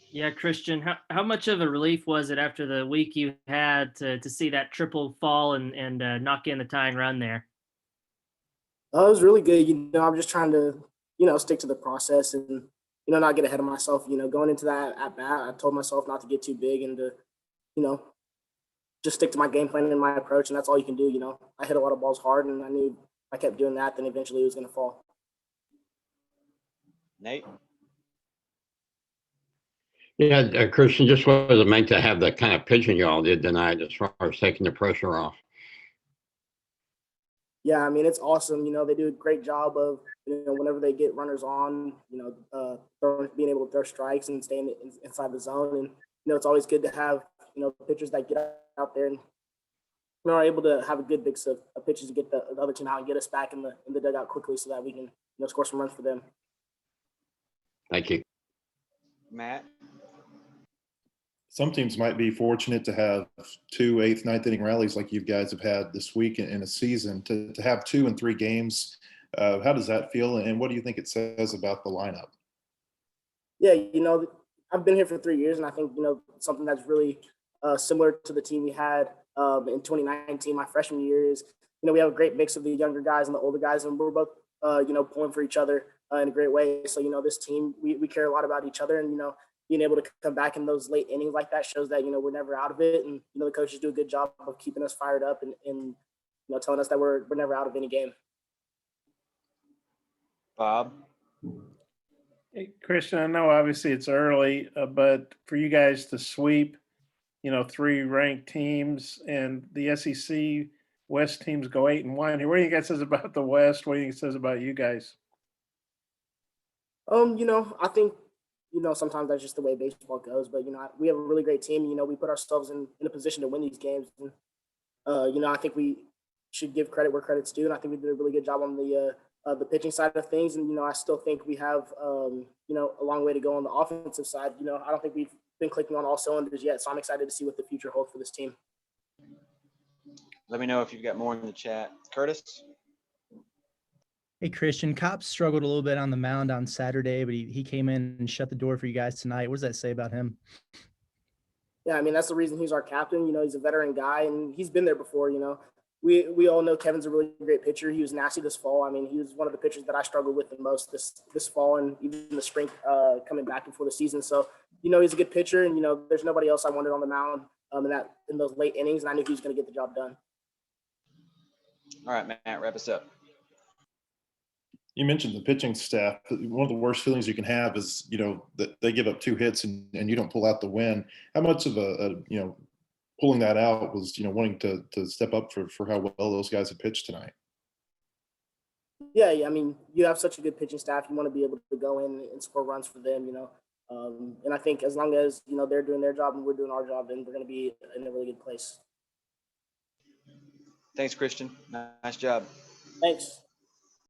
Yeah, Christian, how much of a relief was it after the week you had to see that triple fall and knock in the tying run there? It was really good. I'm just trying to, stick to the process and, not get ahead of myself. Going into that at bat, I told myself not to get too big and to, you know, just stick to my game plan and my approach. And that's all you can do. I hit a lot of balls hard and I knew if I kept doing that, then eventually it was going to fall. Nate? Yeah, Christian, just what does it make to have the kind of pitching y'all did tonight as far as taking the pressure off? Yeah, I mean, it's awesome. They do a great job of, whenever they get runners on, being able to throw strikes and staying inside the zone. And, it's always good to have, pitchers that get out there and are able to have a good mix of pitches to get the other team out and get us back in the dugout quickly so that we can, score some runs for them. Thank you. Matt? Some teams might be fortunate to have 2 eighth, ninth inning rallies like you guys have had this week in a season. To have 2 and 3 games, how does that feel? And what do you think it says about the lineup? Yeah, I've been here for 3 years, and I think, something that's really similar to the team we had in 2019, my freshman year, is, we have a great mix of the younger guys and the older guys, and we're both, pulling for each other in a great way. So, this team, we care a lot about each other, and, being able to come back in those late innings like that shows that, we're never out of it. And, the coaches do a good job of keeping us fired up and telling us that we're never out of any game. Bob? Hey, Christian, I know obviously it's early, but for you guys to sweep, 3 ranked teams and the SEC West teams go 8-1 here. What do you guys says about the West? What do you think it says about you guys? I think, sometimes that's just the way baseball goes. But, we have a really great team. We put ourselves in a position to win these games. And, I think we should give credit where credit's due. And I think we did a really good job on the pitching side of things. And, I still think we have, a long way to go on the offensive side. I don't think we've been clicking on all cylinders yet. So I'm excited to see what the future holds for this team. Let me know if you've got more in the chat. Curtis? Hey, Christian, Cobb struggled a little bit on the mound on Saturday, but he came in and shut the door for you guys tonight. What does that say about him? Yeah, I mean, that's the reason he's our captain. He's a veteran guy, and he's been there before. We all know Kevin's a really great pitcher. He was nasty this fall. I mean, he was one of the pitchers that I struggled with the most this fall and even in the spring coming back before the season. So, he's a good pitcher, and, there's nobody else I wanted on the mound in those late innings, and I knew he was going to get the job done. All right, Matt, wrap us up. You mentioned the pitching staff. One of the worst feelings you can have is, that they give up 2 hits and you don't pull out the win. How much of pulling that out was, wanting to step up for how well those guys have pitched tonight? Yeah, I mean, you have such a good pitching staff. You want to be able to go in and score runs for them, and I think as long as, they're doing their job and we're doing our job, then we're going to be in a really good place. Thanks, Christian. Nice job. Thanks.